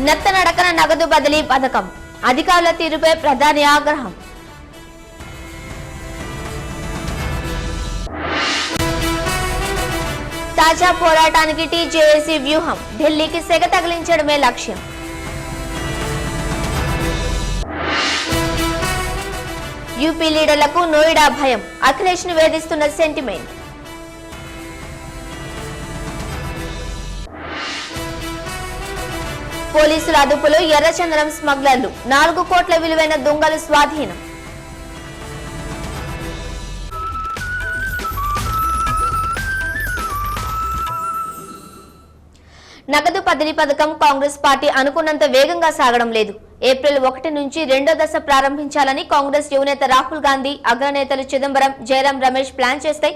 నత్తనడకన నగదు బదిలీ పథకం అధికారుల తీరుపై ప్రధాని ఆగ్రహం. తాజా పోరాటానికి టీజేఏసీ వ్యూహం, ఢిల్లీకి సెగ తగిలించడమే లక్ష్యం. యూపీ లీడర్లకు నోయిడా భయం, అఖిలేష్ ను వేధిస్తున్న సెంటిమెంట్. పోలీసుల అదుపులో ఎర్రచందనం స్మగ్లర్లు, 4 కోట్ల విలువైన దొంగలు స్వాధీనం. నగదు బదిలీ పథకం కాంగ్రెస్ పార్టీ అనుకున్నంత వేగంగా సాగడం లేదు. ఏప్రిల్ 1 నుంచి 2వ దశ ప్రారంభించాలని కాంగ్రెస్ యువనేత రాహుల్ గాంధీ, అగ్రనేతలు చిదంబరం, జయరాం రమేష్ ప్లాన్ చేస్తే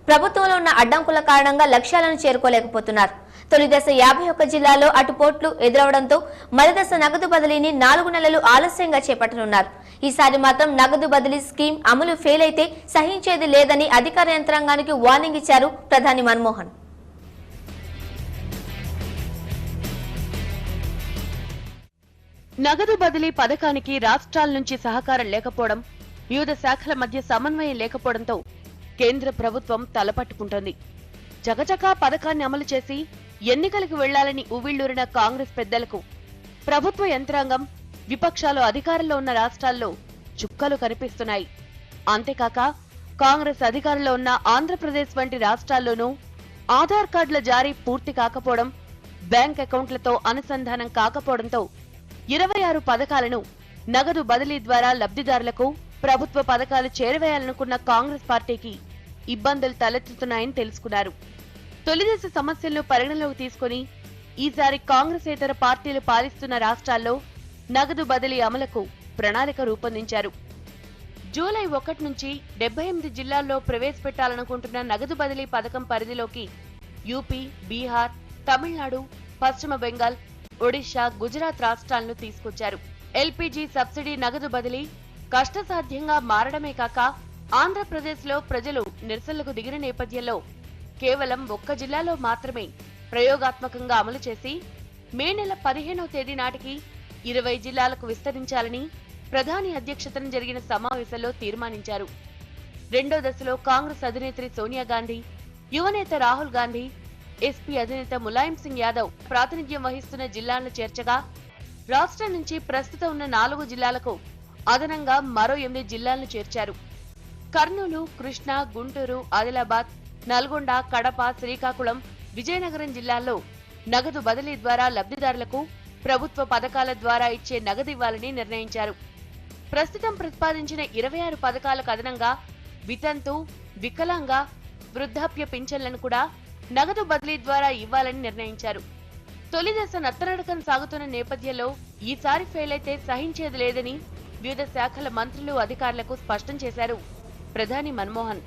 ప్రభుత్వంలో ఉన్న అడ్డంకుల కారణంగా లక్ష్యాలను చేరుకోలేకపోతున్నారు. తొలి దశ 51 జిల్లాల్లో అటుపోట్లు ఎదురవడంతో మలి దశ నగదు బదిలీని 4 నెలలు ఆలస్యంగా చేపట్టనున్నారు. ఈసారి మాత్రం నగదు బదిలీ స్కీమ్ అమలు ఫెయిల్ అయితే సహించేది లేదని అధికార యంత్రాంగానికి వార్నింగ్ ఇచ్చారు ప్రధాని మన్మోహన్. నగదు బదిలీ పథకానికి రాష్ట్రాల నుంచి సహకారం లేకపోవడం, వివిధ శాఖల మధ్య సమన్వయం లేకపోవడంతో కేంద్ర ప్రభుత్వం తలపట్టుకుంటోంది. చకచకా పథకాన్ని అమలు చేసి ఎన్నికలకు వెళ్లాలని ఉవ్విళ్లూరిన కాంగ్రెస్ పెద్దలకు ప్రభుత్వ యంత్రాంగం, విపక్షాలు అధికారంలో ఉన్న రాష్ట్రాల్లో చుక్కలు కనిపిస్తున్నాయి. అంతేకాక కాంగ్రెస్ అధికారంలో ఉన్న ఆంధ్రప్రదేశ్ వంటి రాష్ట్రాల్లోనూ ఆధార్ కార్డుల జారీ పూర్తి కాకపోవడం, బ్యాంక్ అకౌంట్లతో అనుసంధానం కాకపోవడంతో 26 పథకాలను నగదు బదిలీ ద్వారా లబ్ధిదారులకు ప్రభుత్వ పథకాలు చేరవేయాలనుకున్న కాంగ్రెస్ పార్టీకి ఇబ్బందులు తలెత్తుతున్నాయని తెలుసుకున్నారు. తొలిదశ సమస్యలను పరిగణలోకి తీసుకుని ఈసారి కాంగ్రెసేతర పార్టీలు పాలిస్తున్న రాష్ట్రాల్లో నగదు బదిలీ అమలుకు ప్రణాళిక రూపొందించారు. జూలై 1 నుంచి 78 జిల్లాల్లో ప్రవేశపెట్టాలనుకుంటున్న నగదు బదిలీ పథకం పరిధిలోకి యూపీ, బీహార్, తమిళనాడు, పశ్చిమ బెంగాల్, ఒడిశా, గుజరాత్ రాష్ట్రాలను తీసుకొచ్చారు. ఎల్పీజీ సబ్సిడీ నగదు బదిలీ కష్టసాధ్యంగా మారడమే కాక ఆంధ్రప్రదేశ్ లో ప్రజలు నిరసనలకు దిగిన నేపథ్యంలో కేవలం 1 జిల్లాలో మాత్రమే ప్రయోగాత్మకంగా అమలు చేసి మే నెల 15వ తేదీ నాటికి 20 జిల్లాలకు విస్తరించాలని ప్రధాని అధ్యక్షతన జరిగిన సమావేశంలో తీర్మానించారు. రెండో దశలో కాంగ్రెస్ అధినేత్రి సోనియా గాంధీ, యువనేత రాహుల్ గాంధీ, ఎస్పీ అధినేత ములాయం సింగ్ యాదవ్ ప్రాతినిధ్యం వహిస్తున్న జిల్లాలను చేర్చగా రాష్ట్రం నుంచి ప్రస్తుతం ఉన్న 4 జిల్లాలకు అదనంగా మరో 8 జిల్లాలను చేర్చారు. కర్నూలు, కృష్ణా, గుంటూరు, ఆదిలాబాద్, నల్గొండ, కడప, శ్రీకాకుళం, విజయనగరం జిల్లాల్లో నగదు బదిలీ ద్వారా లబ్ధిదారులకు ప్రభుత్వ పథకాల ద్వారా ఇచ్చే నగదు ఇవ్వాలని నిర్ణయించారు. ప్రస్తుతం ప్రతిపాదించిన 26 పథకాలకు అదనంగా వితంతు, వికలాంగ, వృద్ధాప్య పింఛన్లను కూడా నగదు బదిలీ ద్వారా ఇవ్వాలని నిర్ణయించారు. తొలి దశ నత్తనడకన సాగుతున్న నేపథ్యంలో ఈసారి ఫెయిల్ అయితే సహించేది లేదని వివిధ శాఖల మంత్రులు, అధికారులకు స్పష్టం చేశారు ప్రధాని మన్మోహన్.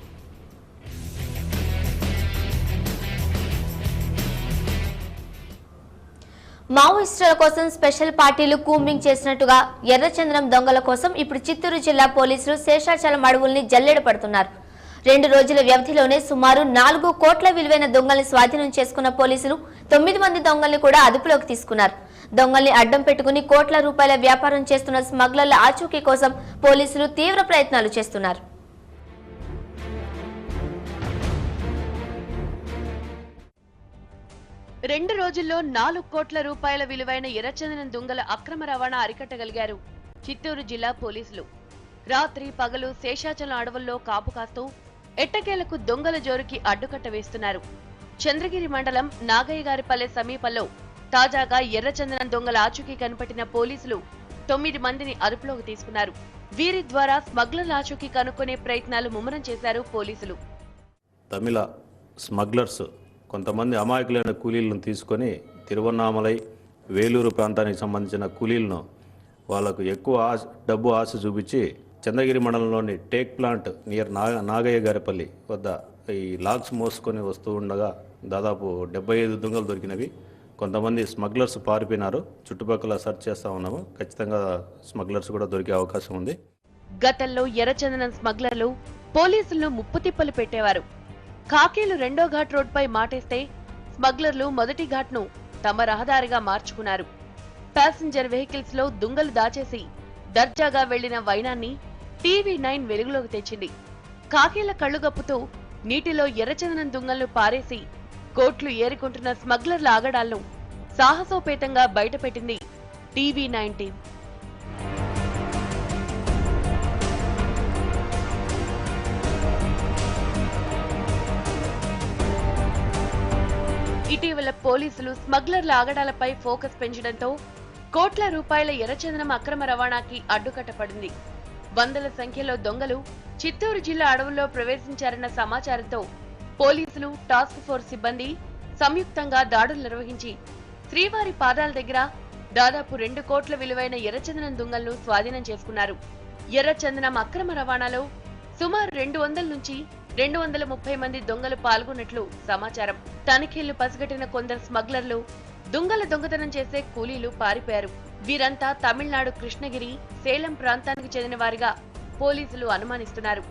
మావోయిస్టుల కోసం స్పెషల్ పార్టీలు కూంబింగ్ చేసినట్టుగా ఎర్రచందనం దొంగల కోసం ఇప్పుడు చిత్తూరు జిల్లా పోలీసులు శేషాచలం అడవుల్ని జల్లెడ పడుతున్నారు. 2 రోజుల వ్యవధిలోనే సుమారు 4 కోట్ల విలువైన దొంగల్ని స్వాధీనం చేసుకున్న పోలీసులు 9 మంది దొంగల్ని కూడా అదుపులోకి తీసుకున్నారు. దొంగల్ని అడ్డం పెట్టుకుని కోట్ల రూపాయల వ్యాపారం చేస్తున్న స్మగ్లర్ల ఆచూకీ కోసం పోలీసులు తీవ్ర ప్రయత్నాలు చేస్తున్నారు. రెండు రోజుల్లో 4 కోట్ల రూపాయల విలువైన ఎర్రచందనం దొంగల అక్రమ రవాణా అరికట్టగలిగారు చిత్తూరు జిల్లా పోలీసులు. రాత్రి పగలు శేషాచలం అడవుల్లో కాపు కాస్తూ ఎట్టకేలకు దొంగల జోరుకి అడ్డుకట్ట వేస్తున్నారు. చంద్రగిరి మండలం నాగయ్యగారిపల్లె సమీపంలో తాజాగా ఎర్రచందనం దొంగల ఆచూకీ కనిపెట్టిన పోలీసులు 9 మందిని అదుపులోకి తీసుకున్నారు. వీరి ద్వారా స్మగ్లర్ల ఆచూకీ కనుక్కునే ప్రయత్నాలు ముమ్మరం చేశారు పోలీసులు. తమిళ స్మగ్లర్స్ కొంతమంది అమాయకులైన కూలీలను తీసుకొని తిరువన్నామలై, వేలూరు ప్రాంతానికి సంబంధించిన కూలీలను వాళ్లకు ఎక్కువ డబ్బు ఆశ చూపించి చంద్రగిరి మండలంలోని teak plant near Nagayya Garipalli వద్ద ఈ లాక్స్ మోసుకొని వస్తూ ఉండగా దాదాపు 75 దొంగలు దొరికినవి. కొంతమంది స్మగ్లర్స్ పారిపోయినారు. చుట్టుపక్కల సెర్చ్ చేస్తూ ఉన్నాము. ఖచ్చితంగా స్మగ్లర్స్ కూడా దొరికే అవకాశం ఉంది. గతంలో ఎర్రచందనం స్మగ్లర్లు పోలీసులను ముప్పుతిప్పలు పెట్టేవారు. కాకేలు రెండో ఘాట్ రోడ్పై మాటేస్తే స్మగ్లర్లు మొదటి ఘాట్ను తమ రహదారిగా మార్చుకున్నారు. ప్యాసింజర్ వెహికల్స్ లో దుంగలు దాచేసి దర్జాగా వెళ్లిన వైనాన్ని TV9 వెలుగులోకి తెచ్చింది. కాకీల కళ్లుగప్పుతూ నీటిలో ఎర్రచందనం దుంగలను పారేసి కోట్లు ఏరుకుంటున్న స్మగ్లర్ల ఆగడాలను సాహసోపేతంగా బయటపెట్టింది TV9 టీం. ఇటీవల పోలీసులు స్మగ్లర్ల ఆగడాలపై ఫోకస్ పెంచడంతో కోట్ల రూపాయల ఎర్రచందనం అక్రమ రవాణాకి అడ్డుకట్టపడింది. వందల సంఖ్యలో దొంగలు చిత్తూరు జిల్లా అడవుల్లో ప్రవేశించారన్న సమాచారంతో పోలీసులు, టాస్క్ ఫోర్స్ సిబ్బంది సంయుక్తంగా దాడులు నిర్వహించి శ్రీవారి పాదాల దగ్గర దాదాపు 2 కోట్ల విలువైన ఎర్రచందనం దుంగలను స్వాధీనం చేసుకున్నారు. ఎర్రచందనం అక్రమ రవాణాలో సుమారు 200 నుంచి 230 మంది దొంగలు పాల్గొన్నట్లు సమాచారం. తనిఖీలు పసిగట్టిన కొందరు స్మగ్లర్లు దొంగల దొంగతనం చేసే కూలీలు పారిపోయారు. వీరంతా తమిళనాడు కృష్ణగిరి, సేలం ప్రాంతానికి చెందిన వారిగా పోలీసులు అనుమానిస్తున్నారు.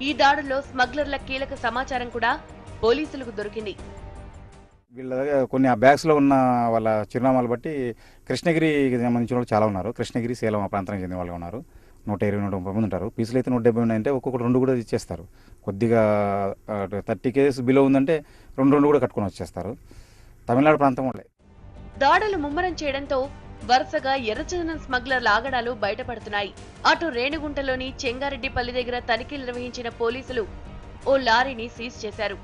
ఈ దాడుల్లో స్మగ్లర్ల కీలక సమాచారం కూడా పోలీసులకు దొరికింది. వీళ్ళ కొన్ని ఆ బ్యాగ్స్లో ఉన్న వాళ్ళ చిరునామాలు బట్టి కృష్ణగిరికి సంబంధించిన వాళ్ళు చాలా ఉన్నారు. కృష్ణగిరి, సేలం ఆ ప్రాంతానికి చెందిన వాళ్ళు ఉన్నారు. 120-130 మంది ఉంటారు. పీసులు అయితే 170 ఉన్నాయంటే ఒక్కొక్కటి 2 కూడా ఇచ్చేస్తారు. కొద్దిగా 30 కేజెస్ బిలో ఉందంటే 2 కూడా కట్టుకొని వచ్చేస్తారు. తమిళనాడు ప్రాంతం వాళ్ళే. దాడులు ముమ్మరం చేయడంతో వరుసగా ఎర్రచందనం స్మగ్లర్ల ఆగడాలు బయటపడుతున్నాయి. అటు రేణిగుంటలోని చెంగారెడ్డిపల్లి దగ్గర తనిఖీలు నిర్వహించిన పోలీసులు ఓ లారీని సీజ్ చేశారు.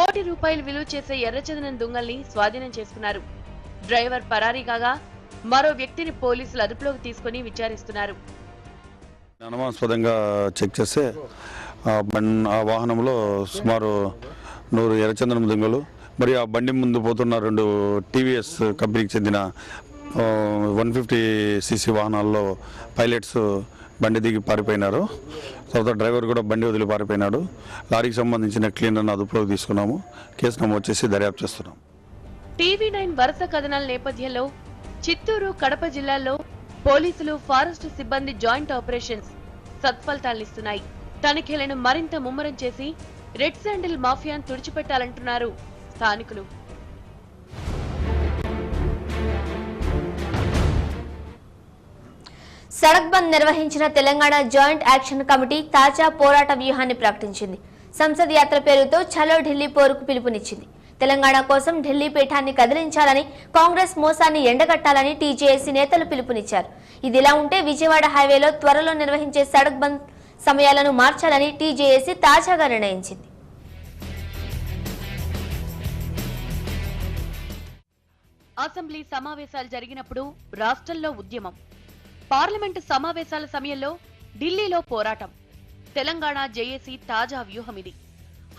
₹1 కోటి విలువ చేసే ఎర్రచందనం దుంగల్ని స్వాధీనం చేసుకున్నారు. డ్రైవర్ పరారీ కాగా మరో వ్యక్తిని పోలీసులు అదుపులోకి తీసుకుని విచారిస్తున్నారు. అనుమానాస్పదంగా చెక్ చేస్తే ఆ వాహనంలో సుమారు 100 ఎర్రచందనం దుంగలు, మరి ఆ బండి ముందు పోతున్న 2 TVS కంపెనీకి చెందిన 150cc వాహనాల్లో పైలట్స్ బండి దిగి పారిపోయినారు. తర్వాత డ్రైవర్ కూడా బండి వదిలి పారిపోయినాడు. లారీకి సంబంధించిన క్లీనర్ను అదుపులోకి తీసుకున్నాము. కేసు నమోదు చేసి దర్యాప్తు చేస్తున్నాం. TV9 వరుస కథనాల నేపథ్యంలో చిత్తూరు, కడప జిల్లాల్లో పోలీసులు, ఫారెస్ట్ సిబ్బంది జాయింట్ ఆపరేషన్స్ సత్ఫలితాలనిస్తున్నాయి. తనిఖీలను మరింత ముమ్మరం చేసి రెడ్ శాండిల్ మాఫియాను తుడిచిపెట్టాలంటున్నారు స్థానికులు. సడక్ బంద్ నిర్వహించిన తెలంగాణ జాయింట్ యాక్షన్ కమిటీ తాజా పోరాట వ్యూహాన్ని ప్రకటించింది. సంసద్ యాత్ర పేరుతో చలో ఢిల్లీ పోరుకు పిలుపునిచ్చింది. తెలంగాణ కోసం ఢిల్లీ పీఠాన్ని కదిలించాలని, కాంగ్రెస్ మోసాన్ని ఎండగట్టాలని టీజేఏసీ నేతలు పిలుపునిచ్చారు. ఇదిలా ఉంటే విజయవాడ హైవేలో త్వరలో నిర్వహించే సడక్ బంద్ సమయాలను మార్చాలని టీజేఏసీ తాజాగా నిర్ణయించింది. అసెంబ్లీ సమావేశాలు జరిగినప్పుడు రాష్ట్రంలో ఉద్యమం, పార్లమెంటు సమావేశాల సమయంలో ఢిల్లీలో పోరాటం. తెలంగాణ జేఏసీ తాజా వ్యూహం ఇది.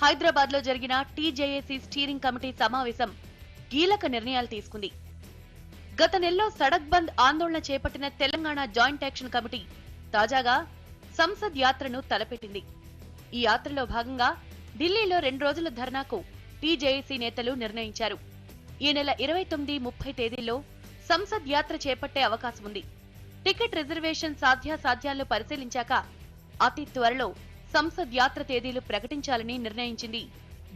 హైదరాబాద్ లో జరిగిన టీజేఏసీ స్టీరింగ్ కమిటీ సమావేశం కీలక నిర్ణయాలు తీసుకుంది. గత నెలలో సడక్ బంద్ ఆందోళన చేపట్టిన తెలంగాణ జాయింట్ యాక్షన్ కమిటీ తాజాగా సంసద్ యాత్రను తలపెట్టింది. ఈ యాత్రలో భాగంగా ఢిల్లీలో 2 రోజుల ధర్నాకు టీజేఏసీ నేతలు నిర్ణయించారు. ఈ నెల 29, 30 తేదీల్లో సంసద్ యాత్ర చేపట్టే అవకాశం ఉంది. టికెట్ రిజర్వేషన్ సాధ్యాసాధ్యాలను పరిశీలించాక అతి త్వరలో సంసద్ యాత్ర తేదీలు ప్రకటించాలని నిర్ణయించింది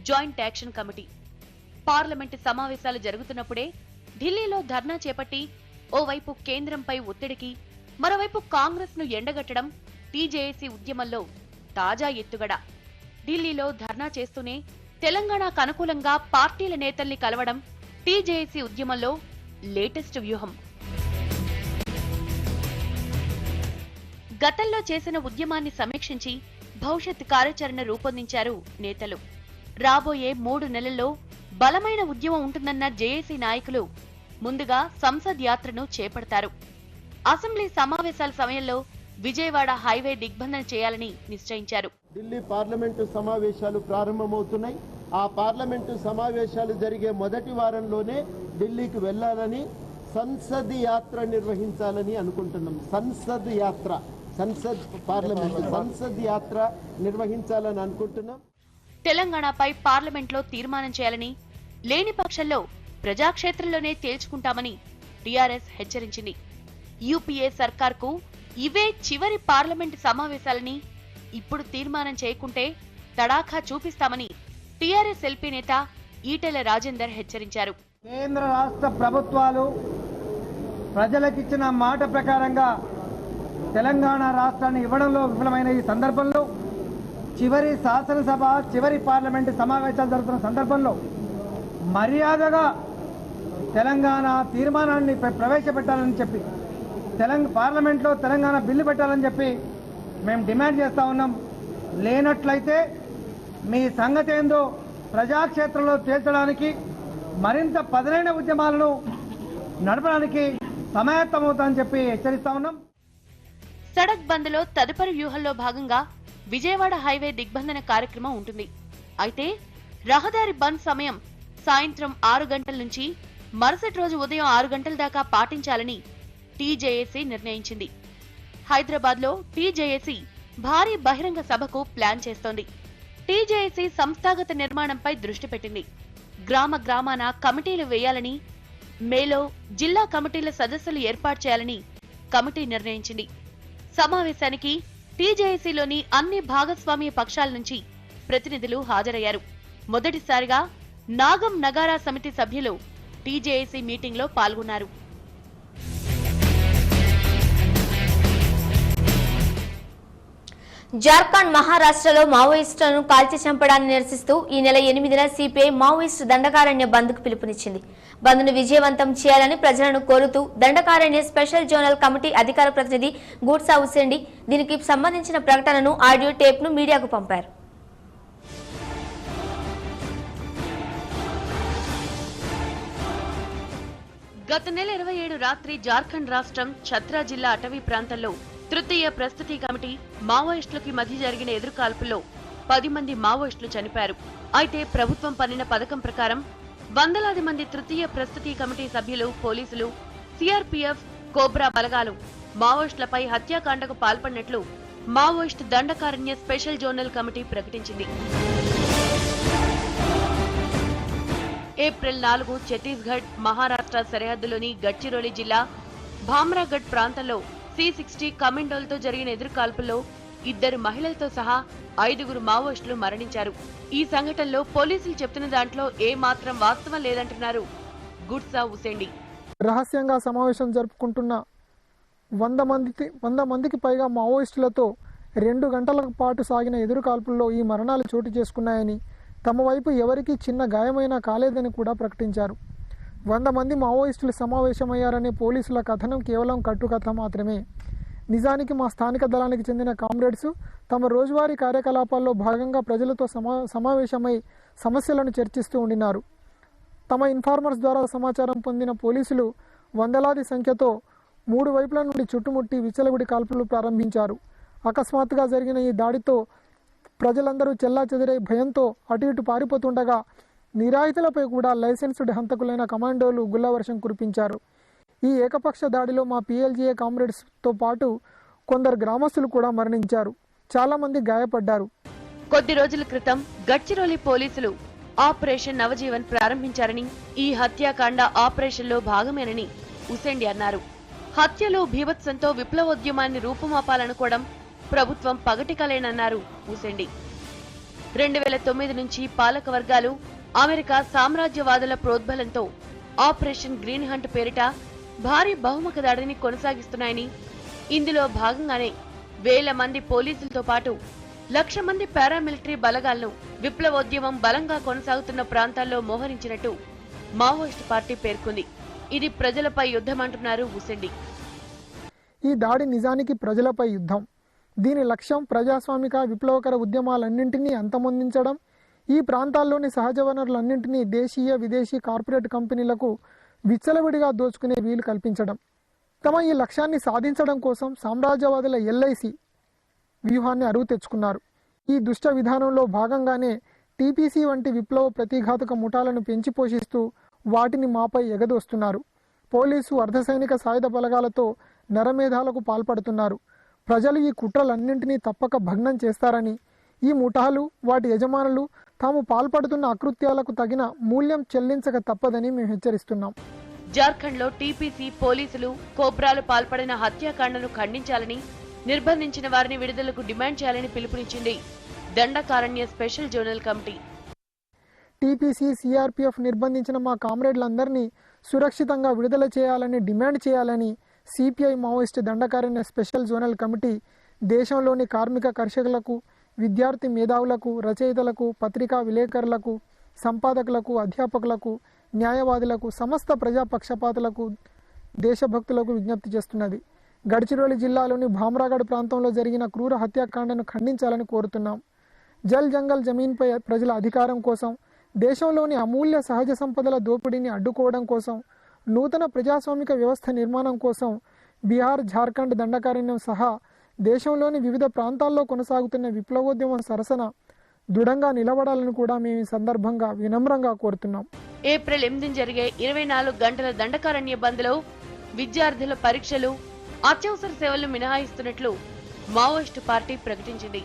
జాయింట్ యాక్షన్ కమిటీ. పార్లమెంటు సమావేశాలు జరుగుతున్నప్పుడే ఢిల్లీలో ధర్నా చేపట్టి ఓవైపు కేంద్రంపై ఒత్తిడికి, మరోవైపు కాంగ్రెస్ ను ఎండగట్టడం టీజేఏసీ ఉద్యమంలో తాజా ఎత్తుగడ. ఢిల్లీలో ధర్నా చేస్తూనే తెలంగాణకు అనుకూలంగా పార్టీల నేతల్ని కలవడం టీజేఏసీ ఉద్యమంలో లేటెస్ట్ వ్యూహం. గతంలో చేసిన ఉద్యమాన్ని సమీక్షించి భవిష్యత్ కార్యాచరణ రూపొందించారు నేతలు. రాబోయే 3 నెలల్లో బలమైన ఉద్యమం ఉంటుందన్న జేఏసీ నాయకులు ముందుగా సంసద్ యాత్రను చేపడతారు. అసెంబ్లీ సమావేశాల సమయంలో విజయవాడ హైవే దిగ్బంధన చేయాలని నిశ్చయించారు. ఢిల్లీ పార్లమెంటు సమావేశాలు ప్రారంభమవుతున్నాయి. ఆ పార్లమెంటు సమావేశాలు జరిగే మొదటి వారంలోనే ఢిల్లీకి వెళ్లాలని, సంసద్ యాత్ర నిర్వహించాలని అనుకుంటున్నాం. సంసద్ యాత్ర, సంసద్ పార్లమెంటు సంసద్ యాత్ర నిర్వహించాలని అనుకుంటున్నాం. తెలంగాణపై పార్లమెంట్లో తీర్మానం చేయాలని, లేని పక్షంలో ప్రజాక్షేత్రంలోనే తేల్చుకుంటామని టీఆర్ఎస్ హెచ్చరించింది. యూపీఏ సర్కార్కు ఇవే చివరి పార్లమెంటు సమావేశాలని, ఇప్పుడు తీర్మానం చేయకుంటే తడాఖా చూపిస్తామని టీఆర్ఎస్ ఎల్పీ నేత ఈటెల రాజేందర్ హెచ్చరించారు. కేంద్ర రాష్ట్ర ప్రభుత్వాలు ప్రజలకిచ్చిన మాట ప్రకారంగా తెలంగాణ రాష్ట్రాన్ని ఇవ్వడంలో విఫలమైన ఈ సందర్భంలో చివరి శాసనసభ చివరి పార్లమెంటు సమావేశాలు జరుగుతున్న సందర్భంలో మర్యాదగా తెలంగాణ తీర్మానాన్ని ప్రవేశపెట్టాలని చెప్పి పార్లమెంట్లో తెలంగాణ బిల్లు పెట్టాలని చెప్పి మేము డిమాండ్ చేస్తూ ఉన్నాం. లేనట్లయితే మీ సంగతి ఏందో ప్రజాక్షేత్రంలో తేల్చడానికి మరింత పదునైన ఉద్యమాలను నడపడానికి సమాయత్తమవుతామని చెప్పి హెచ్చరిస్తా ఉన్నాం. సడక్ బంద్ లో తదుపరి వ్యూహంలో భాగంగా విజయవాడ హైవే దిగ్బంధన కార్యక్రమం ఉంటుంది. అయితే రహదారి బంద్ సమయం సాయంత్రం 6 గంటల నుంచి మరుసటి రోజు ఉదయం 6 గంటల దాకా పాటించాలని టీజేఏసీ నిర్ణయించింది. హైదరాబాద్ లో టీజేఏసీ భారీ బహిరంగ సభకు ప్లాన్ చేస్తోంది. టీజేఏసీ సంస్థాగత నిర్మాణంపై దృష్టి పెట్టింది. గ్రామ గ్రామాన కమిటీలు వేయాలని, మేలో జిల్లా కమిటీల సదస్సులు ఏర్పాటు చేయాలని కమిటీ నిర్ణయించింది. సమావేశానికి టీజేఏసీలోని అన్ని భాగస్వామ్య పక్షాల నుంచి ప్రతినిధులు హాజరయ్యారు. మొదటిసారిగా నాగం నగారా సమితి సభ్యులు టీజేఏసీ మీటింగ్లో పాల్గొన్నారు. జార్ఖండ్ మహారాష్ట్రలో మావోయిస్టులను కాల్చి చంపడాన్ని నిరసిస్తూ ఈ నెల 8న సిపిఐ మావోయిస్టు దండకారణ్య బంద్కు పిలుపునిచ్చింది. బంద్ను విజయవంతం చేయాలని ప్రజలను కోరుతూ దండకారణ్య స్పెషల్ జోనల్ కమిటీ అధికార ప్రతినిధి గూడ్సా హుసేండి దీనికి సంబంధించిన ప్రకటనను ఆడియో టేప్ను మీడియాకు పంపారు. గత నెల 27 రాత్రి జార్ఖండ్ రాష్ట్రం ఛత్రా జిల్లా అటవీ ప్రాంతంలో తృతీయ ప్రస్తుతి కమిటీ మావోయిస్టులకి మధ్య జరిగిన ఎదురుకాల్పుల్లో 10 మంది మావోయిస్టులు చనిపోయారు. అయితే ప్రభుత్వం పన్నిన పథకం ప్రకారం వందలాది మంది తృతీయ ప్రస్తుతి కమిటీ సభ్యులు, పోలీసులు, సిఆర్పీఎఫ్, కోబ్రా బలగాలు మావోయిస్టులపై హత్యాకాండకు పాల్పడినట్లు Maoist Dandakaranya special zonal committee ప్రకటించింది. ఏప్రిల్ 4 ఛత్తీస్గఢ్ మహారాష్ట్ర సరిహద్దులోని గడ్చిరోలి జిల్లా భామ్రాగఢ్ ప్రాంతంలో C-60 కమాండోలతో జరిగిన ఎదురుకాల్పుల్లో 2 మహిళలతో సహా 5 మావోయిస్టులు మరణించారు. ఈ సంఘటనలో పోలీసులు చెప్తున్న దాంట్లో ఏ మాత్రం వాస్తవం లేదంటున్నారు గుడ్సా హుసేండి. రహస్యంగా సమావేశం జరుపుకుంటున్న 100 మందికి పైగా మావోయిస్టులతో 2 గంటల పాటు సాగిన ఎదురుకాల్పుల్లో ఈ మరణాలు చోటు చేసుకున్నాయని, తమ వైపు ఎవరికీ చిన్న గాయమైనా కాలేదని కూడా ప్రకటించారు. 100 మంది మావోయిస్టులు సమావేశమయ్యారనే పోలీసుల కథనం కేవలం కట్టుకథ మాత్రమే. నిజానికి మా స్థానిక దళానికి చెందిన కామ్రేడ్స్ తమ రోజువారీ కార్యకలాపాల్లో భాగంగా ప్రజలతో సమావేశమై సమస్యలను చర్చిస్తూ ఉండినారు. తమ ఇన్ఫార్మర్స్ ద్వారా సమాచారం పొందిన పోలీసులు వందలాది సంఖ్యతో 3 వైపుల నుండి చుట్టుముట్టి విచ్చలవిడి కాల్పులు ప్రారంభించారు. అకస్మాత్తుగా జరిగిన ఈ దాడితో ప్రజలందరూ చెల్లాచెదిరై భయంతో అటు ఇటు పారిపోతుండగా నిరాయుధులపై కూడా లైసెన్స్డ్ హంతకులైన కమాండోలు గుల్లవర్షం కురిపించారు. ఈ ఏకపక్ష దాడిలో మా PLGA కామ్రేడ్స్తో పాటు కొందరు గ్రామస్తులు కూడా మరణించారు. చాలా మంది గాయపడ్డారు. కొద్ది రోజుల క్రితం గడ్చిరోలి పోలీసులు ఆపరేషన్ నవజీవన్ ప్రారంభించారని, ఈ హత్యాకాండ ఆపరేషన్లో భాగమేనని హుసేండి అన్నారు. హత్యలో భీభత్సంతో విప్లవోద్యమాన్ని రూపుమాపాలనుకోవడం ప్రభుత్వం పగటికలేనన్నారు హుసేండి. 2009 నుంచి పాలక వర్గాలు అమెరికా సామ్రాజ్యవాదుల ప్రోద్బలంతో ఆపరేషన్ గ్రీన్ హంట్ పేరిట భారీ బహుముఖ దాడిని కొనసాగిస్తున్నాయని, ఇందులో భాగంగానే 1000 మంది పోలీసులతో పాటు 1,00,000 మంది పారామిలిటరీ బలగాలను విప్లవోద్యమం బలంగా కొనసాగుతున్న ప్రాంతాల్లో మోహరించినట్టు మావోయిస్టు పార్టీ పేర్కొంది. ఇది ప్రజలపై యుద్ధమంటున్నారు హుసేండి. ఈ దాడి నిజానికి ప్రజలపై యుద్ధం. దీని లక్ష్యం ప్రజాస్వామిక విప్లవకర ఉద్యమాలన్నింటినీ అంతమొందించడం, ఈ ప్రాంతాల్లోని సహజ వనరులన్నింటినీ దేశీయ విదేశీ కార్పొరేట్ కంపెనీలకు విచ్చలవిడిగా దోచుకునే వీలు కల్పించడం. తమ ఈ లక్ష్యాన్ని సాధించడం కోసం సామ్రాజ్యవాదుల LIC వ్యూహాన్ని అరువు తెచ్చుకున్నారు. ఈ దుష్ట విధానంలో భాగంగానే TPC వంటి విప్లవ ప్రతిఘాతుక ముఠాలను పెంచి పోషిస్తూ వాటిని మాపై ఎగదోస్తున్నారు. పోలీసు, అర్ధసైనిక సాయుధ బలగాలతో నరమేధాలకు పాల్పడుతున్నారు. ప్రజలు ఈ కుట్రలన్నింటినీ తప్పక భగ్నం చేస్తారని, ఈ ముఠాలు, వాటి యజమానులు తాము పాల్పడుతున్న అకృత్యాలకు తగిన మూల్యం చెల్లించక తప్పదని మేము హెచ్చరిస్తున్నాం. జార్ఖండ్లో TPC పోలీసులు, కోబ్రాలు పాల్పడిన హత్యాకాండను ఖండించాలని, నిర్బంధించిన వారిని విడుదలకు డిమాండ్ చేయాలని పిలుపునిచ్చింది Dandakaranya special zonal committee. TPC CRPF నిర్బంధించిన మా కామ్రేడ్లందరినీ సురక్షితంగా విడుదల చేయాలని డిమాండ్ చేయాలని CPI Maoist Dandakaranya special zonal committee దేశంలోని కార్మిక కర్షకులకు, విద్యార్థి మేధావులకు, రచయితలకు, పత్రికా విలేకరులకు, సంపాదకులకు, అధ్యాపకులకు, న్యాయవాదులకు, సమస్త ప్రజా పక్షపాతులకు, దేశభక్తులకు విజ్ఞప్తి చేస్తున్నది. గడ్చిరోలి జిల్లాలోని భామ్రాగఢ్ ప్రాంతంలో జరిగిన క్రూర హత్యాకాండను ఖండించాలని కోరుతున్నాం. జల్ జంగల్ జమీన్పై ప్రజల అధికారం కోసం, దేశంలోని అమూల్య సహజ సంపదల దోపిడీని అడ్డుకోవడం కోసం, నూతన ప్రజాస్వామిక వ్యవస్థ నిర్మాణం కోసం బీహార్, ఝార్ఖండ్ దండకారణ్యం సహా దేశంలోని వివిధ ప్రాంతాల్లో కొనసాగుతున్న విప్లవోద్యమం సరసన దృఢంగా నిలబడాలని కూడా మేము ఈ సందర్భంగా వినమ్రంగా కోరుతున్నాం. ఏప్రిల్ 8 జరిగే 24 గంటల దండకారణ్య బంద్లో విద్యార్థుల పరీక్షలు, అత్యవసర సేవలను మినహాయిస్తున్నట్లు మావోయిస్టు పార్టీ ప్రకటించింది.